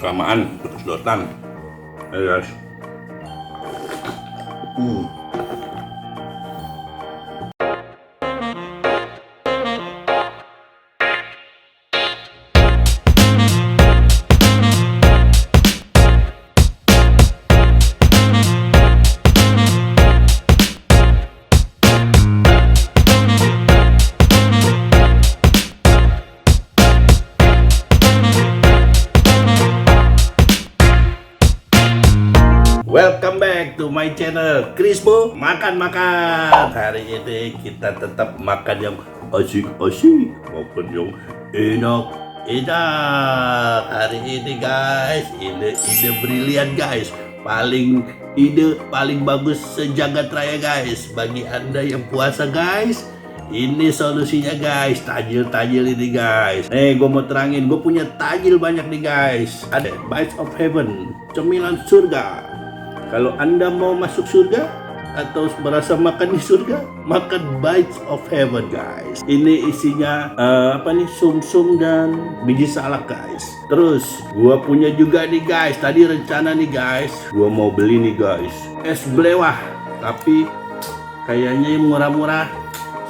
kelamaan sedotan. Ayo guys. Welcome back to my channel Krisbo makan-makan. Hari ini kita tetap makan yang asik-asik maupun yang enak-enak. Hari ini guys, ide brilian guys. Ide paling bagus sejagat raya guys. Bagi anda yang puasa guys, ini solusinya guys. Tajil ini guys. Nih gue mau terangin, gue punya tajil banyak nih guys. Ada Bites of Heaven, cemilan surga. Kalau anda mau masuk surga atau merasa makan di surga, makan Bites of Heaven guys. Ini isinya sumsum dan biji salak guys. Terus gua punya juga nih guys. Tadi rencana nih guys, gua mau beli nih guys es blewah, tapi kayaknya yang murah-murah.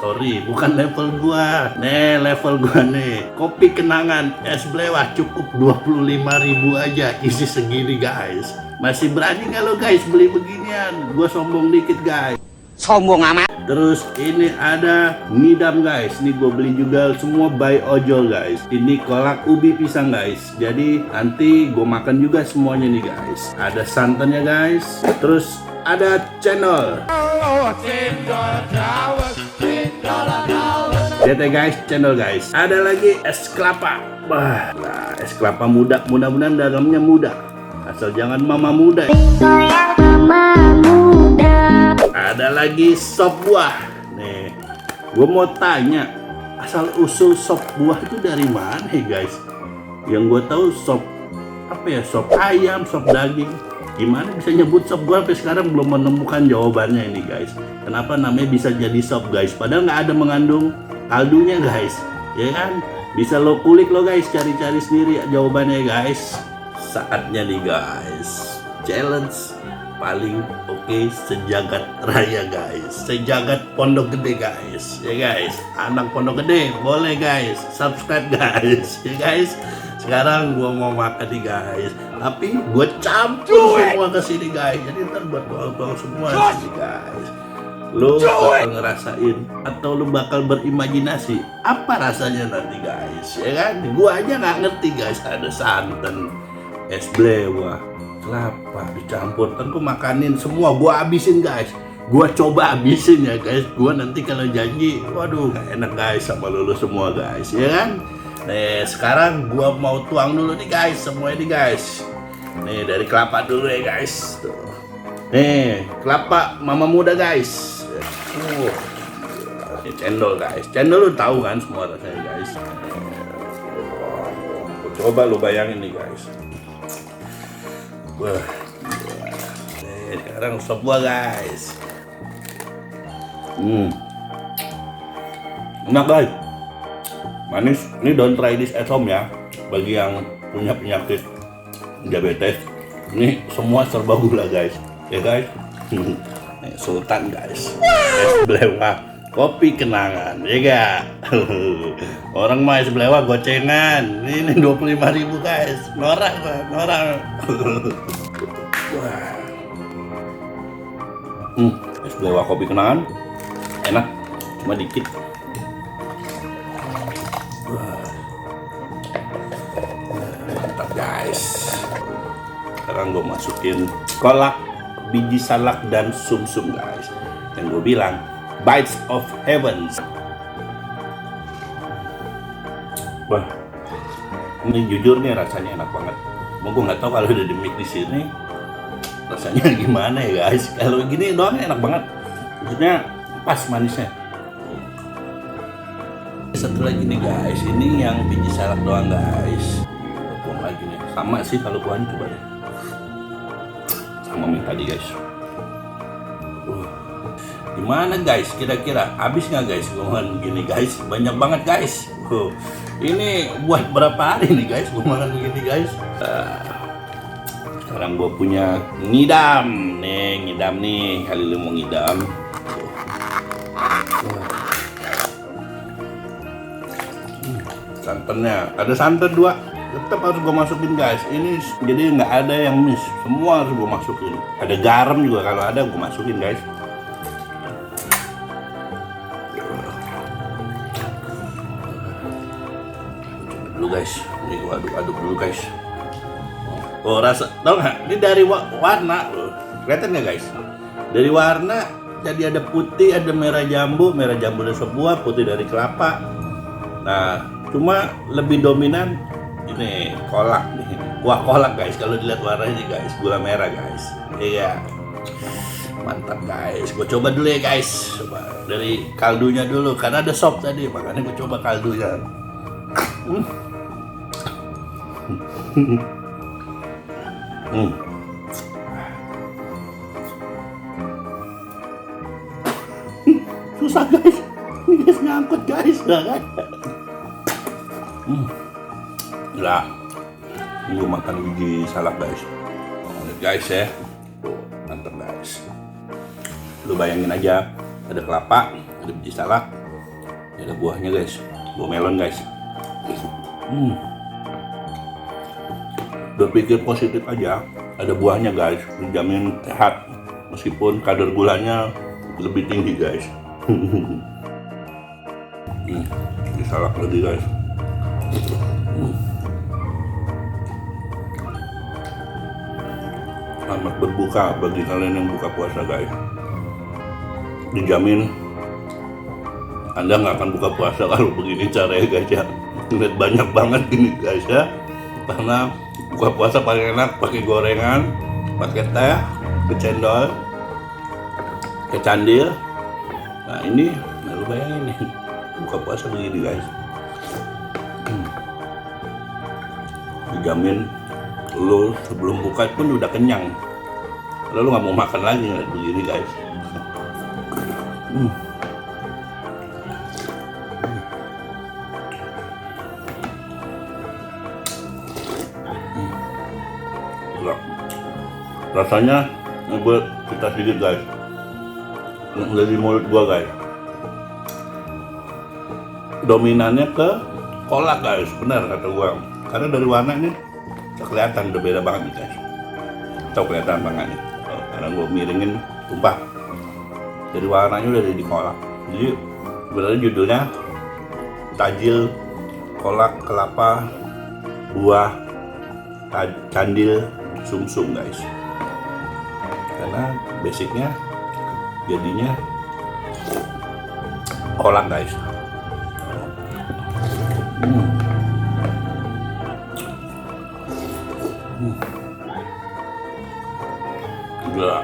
Sorry, bukan level gua. Nih level gua nih. Kopi kenangan es blewah cukup 25.000 aja, isi segini guys. Masih berani nggak lo guys beli beginian? Gue sombong dikit guys. Sombong amat. Terus ini ada ngidam guys. Ini gue beli juga semua by ojol guys. Ini kolak ubi pisang guys. Jadi nanti gue makan juga semuanya nih guys. Ada santannya guys. Terus ada cendol. Lihat ya guys, cendol guys. Ada lagi es kelapa. Wah, nah, es kelapa muda. Mudah-mudahan dalamnya muda. Asal jangan mama muda. Ada lagi sop buah. Nih, gue mau tanya, asal usul sop buah itu dari mana ya guys? Yang gue tahu sop sop ayam, sop daging. Gimana bisa nyebut sop buah? Sampai sekarang belum menemukan jawabannya ini guys. Kenapa namanya bisa jadi sop guys? Padahal nggak ada mengandung kaldunya guys. Ya kan? Bisa lo kulik lo guys, cari-cari sendiri jawabannya guys. Saatnya nih guys, challenge paling oke sejagat raya guys, sejagat Pondok Gede guys, ya guys, anak Pondok Gede boleh guys, subscribe guys, ya guys. Sekarang gua mau makan nih guys, tapi gua campur semua ke sini guys, jadi ntar buat bawang semua sini guys. Lu bakal ngerasain atau lu bakal berimajinasi apa rasanya nanti guys, ya kan? Gua aja nggak ngerti guys, ada santan, es blewah, kelapa dicampur. Ntar gue makanin semua, gue habisin guys. Gue coba habisin ya guys. Gue nanti kalau janji, waduh gak enak guys sama lulu semua guys, ya kan? Nih sekarang gue mau tuang dulu nih guys, semua ini guys. Nih dari kelapa dulu ya guys. Tuh. Nih kelapa mama muda guys. Ini cendol guys. Cendol lu tahu kan semua rasanya guys. Coba lu bayangin nih guys. Wah, nih, sekarang sop buah guys. Enak guys, manis. Ini don't try this at home ya. Bagi yang punya penyakit diabetes, ini semua serba gula guys, ya guys. Nih, sultan guys, es blewah, kopi kenangan, ya gak? Orang mah es blewah gocengan. Ini 25.000 guys. Norak. Wah. Es blewah kopi kenangan. Enak, cuma dikit. Wah. Mantap guys. Sekarang gue masukin kolak, biji salak dan sumsum guys. Yang gue bilang Bites of Heaven. Wah, ini jujur nih rasanya enak banget. Mau gue nggak tahu kalau udah di mix di sini rasanya gimana ya guys. Kalau gini doang enak banget. Maksudnya pas manisnya. Satu lagi nih guys, ini yang biji salak doang guys. Buang lagi nih. Sama sih kalau buahnya, coba deh. Sama yang tadi guys. Gimana guys, kira-kira habis nggak guys gue gini guys? Banyak banget guys. Ini buat berapa hari nih guys gue makan begini guys? Sekarang gue punya ngidam nih, kali lu mau ngidam. Santannya, ada santan 2. Tetap harus gue masukin guys. Ini jadi nggak ada yang miss, semua harus gue masukin. Ada garam juga, kalau ada gue masukin guys. Dulu guys, ini gue aduk dulu guys. Oh rasa, tau nggak? Ini dari warna, kelihatan nggak guys? Dari warna jadi ada putih, ada merah jambu dari sop buah, putih dari kelapa. Nah, cuma lebih dominan ini kolak nih, kuah kolak guys. Kalau dilihat warnanya guys, gula merah guys. Iya, mantap guys. Gue coba dulu ya guys. Coba dari kaldunya dulu, karena ada sop tadi, makanya gue coba kaldunya. Susah guys, ini guys ngangkut guys, kan? Gila, ini gue makan biji salak guys. Lihat guys ya, mantap guys. Lu bayangin aja, ada kelapa, ada biji salak, ada buahnya guys, buah melon guys. Berpikir positif aja, ada buahnya guys, dijamin sehat meskipun kadar gulanya lebih tinggi guys. Biji salak lagi guys. Selamat berbuka bagi kalian yang buka puasa guys. Dijamin Anda nggak akan buka puasa kalau begini caranya guys ya. Lihat banyak banget gini guys ya. Karena buka puasa paling enak pakai gorengan, pakai teh, ke cendol, ke candil. Nah ini, lu bayangin nih, buka puasa begini guys. Dijamin lu sebelum buka pun udah kenyang. Lalu nggak mau makan lagi ngeliat begini guys. Rasanya gue cerita sedikit guys, dari mulut gue guys, dominannya ke kolak guys, benar kata gue. Karena dari warna ini bisa kelihatan udah beda banget nih guys. Tahu kelihatan banget nih. Karena gue miringin tumpah. Dari warnanya udah di kolak. Jadi sebenarnya judulnya tajil kolak kelapa buah candil sumsum guys. Karena basicnya jadinya kolak guys. Gila.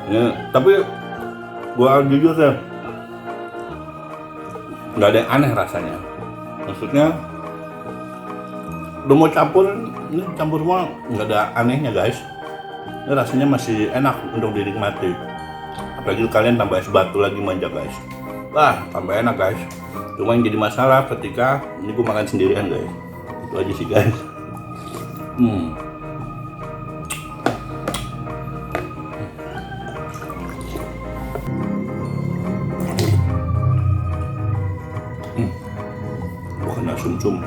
Ya, tapi gua jujur ya, nggak ada yang aneh rasanya. Maksudnya udah mau campur, ini campur semua nggak ada anehnya guys. Ini rasanya masih enak untuk dinikmati. Apalagi kalian tambah es batu lagi manja guys. Wah, tambah enak guys. Cuma yang jadi masalah ketika ini gue makan sendirian guys. Itu aja sih guys. Bukan sumsum.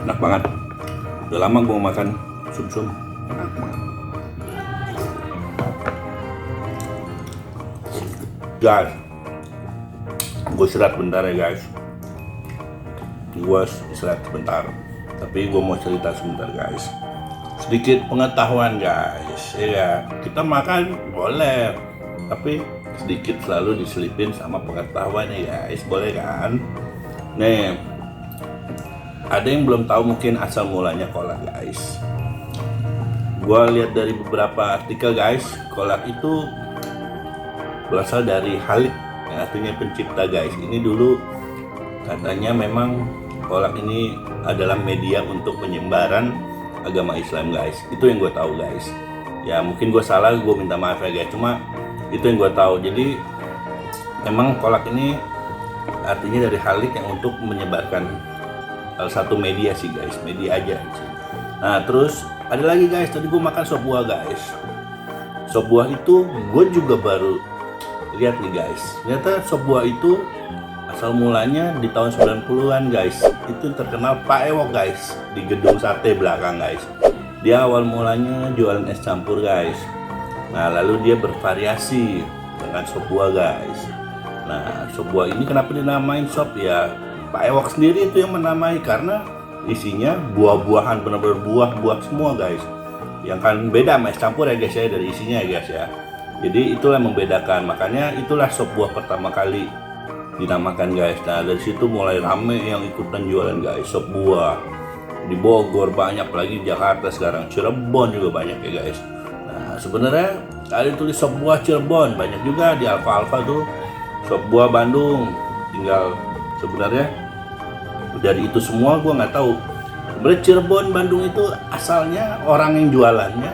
Enak banget. Udah lama gue makan sumsum. Enak banget. Guys, gue istirahat bentar ya guys. Gue istirahat sebentar, tapi gue mau cerita sebentar guys. Sedikit pengetahuan guys. Ya, kita makan boleh, tapi sedikit selalu diselipin sama pengetahuan ya guys. Boleh kan? Nih, ada yang belum tahu mungkin asal mulanya kolak guys. Gue lihat dari beberapa artikel guys, kolak itu berasal dari Halik, yang artinya pencipta guys. Ini dulu katanya memang kolak ini adalah media untuk penyebaran agama Islam guys. Itu yang gue tahu guys. Ya mungkin gue salah, gue minta maaf ya guys. Cuma itu yang gue tahu. Jadi memang kolak ini artinya dari Halik yang untuk menyebarkan salah satu media sih guys. Media aja sih. Nah terus ada lagi guys, tadi gue makan sop buah guys. Sop buah itu gue juga baru lihat nih guys. Ternyata sop buah itu asal mulanya di tahun 90-an guys. Itu terkenal Pak Ewok guys, di gedung sate belakang guys. Dia awal mulanya jualan es campur guys. Nah lalu dia bervariasi dengan sop buah guys. Nah sop buah ini kenapa dinamain sop ya? Pak Ewok sendiri itu yang menamai karena isinya buah-buahan, benar-benar buah-buah semua guys. Yang kan beda sama es campur ya guys ya, dari isinya ya guys ya. Jadi itulah yang membedakan, makanya itulah sop buah pertama kali dinamakan guys. Nah dari situ mulai rame yang ikutan jualan guys sop buah. Di Bogor banyak, lagi di Jakarta sekarang, Cirebon juga banyak ya guys. Nah sebenarnya ada tulis sop buah Cirebon, banyak juga di Alfa-Alfa tuh sop buah Bandung. Tinggal sebenarnya dari itu semua gue nggak tahu sebenarnya Cirebon Bandung itu asalnya orang yang jualannya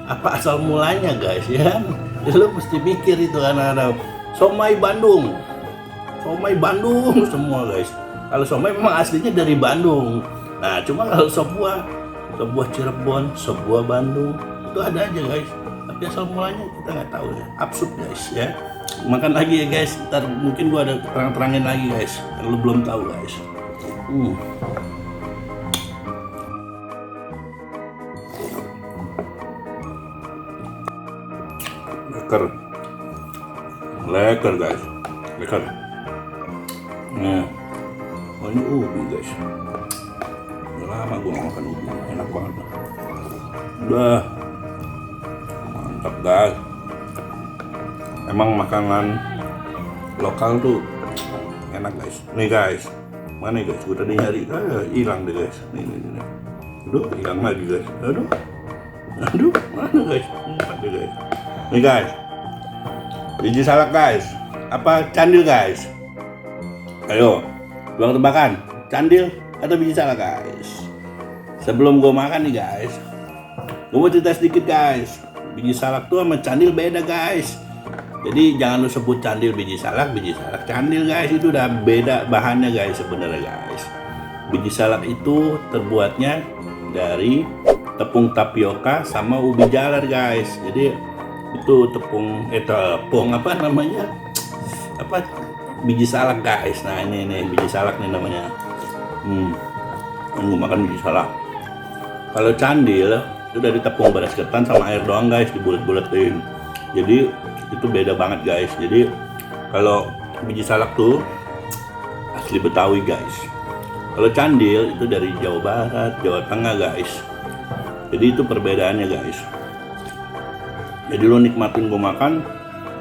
apa asal mulanya guys ya kan. Jadi lo mesti mikir itu anak-anak. Somai Bandung semua guys. Kalau somai memang aslinya dari Bandung. Nah cuma kalau sop buah Cirebon, sop buah Bandung itu ada aja guys. Tapi asal mulanya kita nggak tahu ya. Absurd guys ya. Makan lagi ya guys. Ntar mungkin gua ada terang-terangin lagi guys yang lo belum tahu guys. Leker guys, leker. Nah, oh ini ubi guys. Udah lama gue gak makan ubi, enak banget. Udah, mantap guys. Emang makanan lokal tuh enak guys. Nih guys, mana guys? Gue tadi nyari, hilang deh guys. Nih. Aduh, hilang lagi guys. Aduh, mana guys? Empat deh guys. Nih guys, biji salak guys, apa candil guys? Ayo, luang tebakan, candil atau biji salak guys? Sebelum gue makan nih guys, gue mau cerita sedikit guys. Biji salak tuh sama candil beda guys. Jadi jangan lu sebut candil biji salak candil guys, itu udah beda bahannya guys sebenarnya guys. Biji salak itu terbuatnya dari tepung tapioka sama ubi jalar guys. Jadi itu tepung apa namanya, apa biji salak guys. Nah ini biji salak nih namanya. Gue makan biji salak. Kalau candil itu dari tepung beras ketan sama air doang guys, dibulet-buletin. Jadi itu beda banget guys. Jadi kalau biji salak tuh asli Betawi guys. Kalau candil itu dari Jawa Barat, Jawa Tengah guys. Jadi itu perbedaannya guys. Jadi lo nikmatin gue makan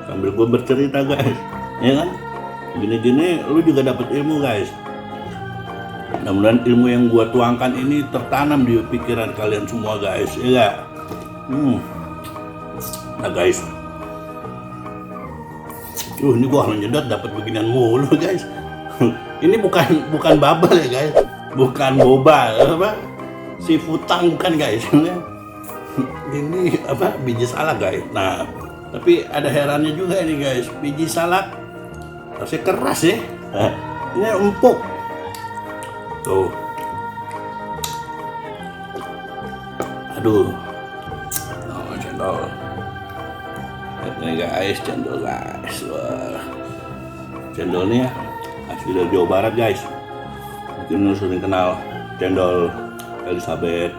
sambil gue bercerita guys, ya kan? Gini-gini lo juga dapat ilmu guys. Mudah-mudahan ilmu yang gue tuangkan ini tertanam di pikiran kalian semua guys, ya gak? Nah guys, ini gue harus nyedot dapat beginian mulu guys. Ini bukan bubble ya guys, bukan boba, apa? Si futang bukan guys. Ini apa, biji salak guys. Nah tapi ada herannya juga ini guys, biji salak rasanya keras ya. Ini empuk tuh. Aduh, cendol ini guys, cendol guys. Wah, cendolnya asli dari Jawa Barat guys. Mungkin lu sering kenal cendol Elizabeth.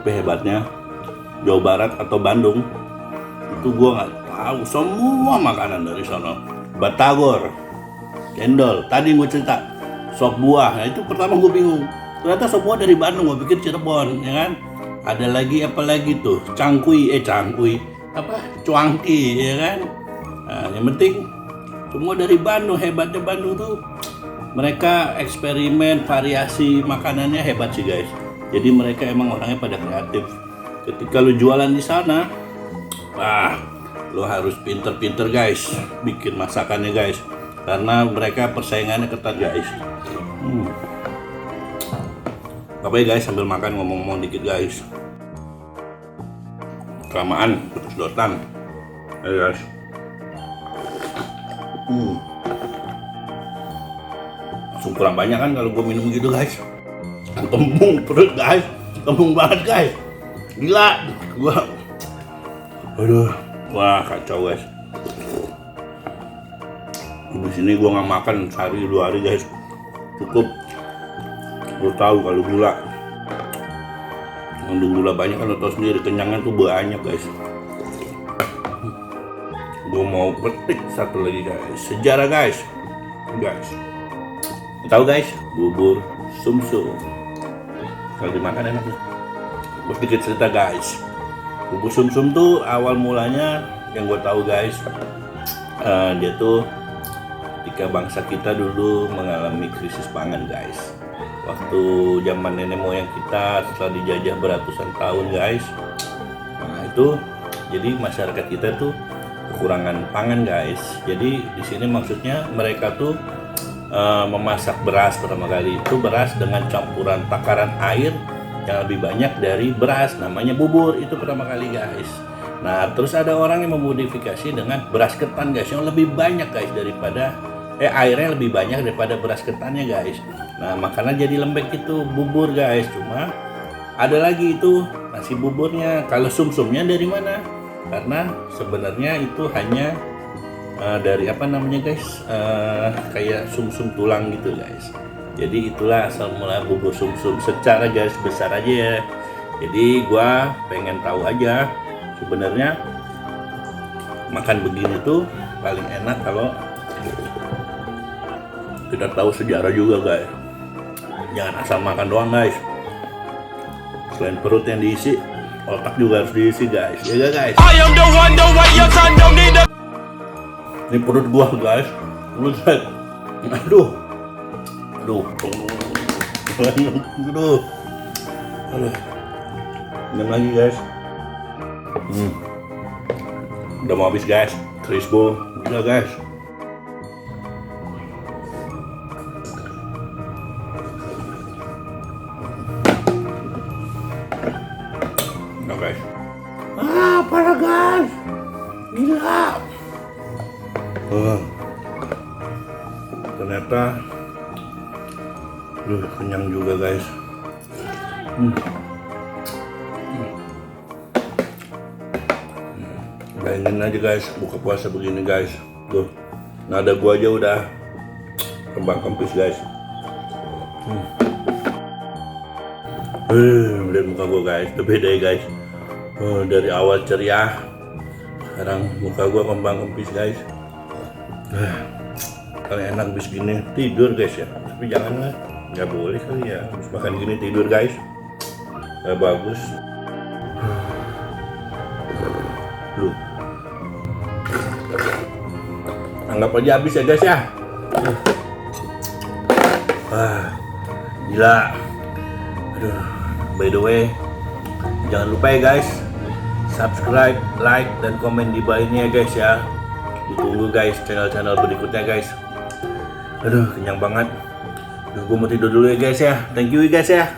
Tapi hebatnya Jawa Barat atau Bandung itu gue nggak tahu semua makanan dari sana. Batagor, cendol, tadi gue cerita sop buah. Nah itu pertama gue bingung, ternyata sop buah dari Bandung. Gue pikir Cirebon, ya kan? Ada lagi apa lagi tuh, cangkui apa, cuangki, ya kan? Nah, yang penting semua dari Bandung. Hebatnya Bandung tuh mereka eksperimen variasi makanannya hebat sih guys. Jadi mereka emang orangnya pada kreatif. Ketika lu jualan di sana, lu harus pinter-pinter guys bikin masakannya guys, karena mereka persaingannya ketat guys. Apa ya guys, sambil makan ngomong-ngomong dikit guys. Kelamaan sedotan. Ayo guys. Langsung kurang banyak kan kalau gue minum gitu guys. Kembung perut guys. Kembung banget guys. Gila. Aduh. Wah kacau guys. Di sini gua nggak makan sehari 2 hari guys. Cukup. Lu tahu kalau gula. Mengandung gula banyak kan lo tau sendiri, kenyangan tuh banyak guys. Gue mau petik satu lagi guys, sejarah guys. Tahu guys, bubur sumsum kalau dimakan enak. Gue sedikit cerita guys. Bubur sumsum tuh awal mulanya yang gue tahu guys, dia tuh ketika bangsa kita dulu mengalami krisis pangan guys. Waktu zaman nenek moyang kita setelah dijajah beratusan tahun guys. Nah itu jadi masyarakat kita tuh kekurangan pangan guys. Jadi di sini maksudnya mereka tuh memasak beras pertama kali itu beras dengan campuran takaran air yang lebih banyak dari beras, namanya bubur itu pertama kali guys. Nah terus ada orang yang memodifikasi dengan beras ketan guys yang lebih banyak guys daripada airnya lebih banyak daripada beras ketannya guys. Nah makanan jadi lembek itu bubur guys. Cuma ada lagi itu nasi buburnya. Kalau sumsumnya dari mana? Karena sebenarnya itu hanya dari apa namanya guys, kayak sumsum tulang gitu guys. Jadi itulah asal mula bubur sumsum secara garis besar aja ya. Jadi gua pengen tahu aja sebenarnya makan begini tuh paling enak kalau kita tahu sejarah juga guys. Jangan asal makan doang guys. Selain perut yang diisi, otak juga harus diisi guys. Ya gak guys? Ini perut gua guys. Aduh. Ini lagi guys. Udah mau habis guys. Crispo. Gila guys. Guys. Parah guys. Gila. Ternyata kenyang juga guys. Bayangin aja guys buka puasa begini guys. Tuh nada gua aja udah kembang kempis guys. Lihat muka gua guys, udah beda ya guys. Dari awal ceria, sekarang muka gua kembang kempis guys. Kalau enak bis gini tidur guys ya, tapi janganlah, nggak boleh kali ya. Habis makan gini tidur guys, nggak bagus. Lu anggap aja habis ya guys ya. Gila. Aduh. By the way, jangan lupa ya guys, subscribe, like, dan komen di bawah ini ya guys ya. Ditunggu guys channel-channel berikutnya guys. Aduh kenyang banget. Gue mau tidur dulu ya guys ya. Thank you guys ya.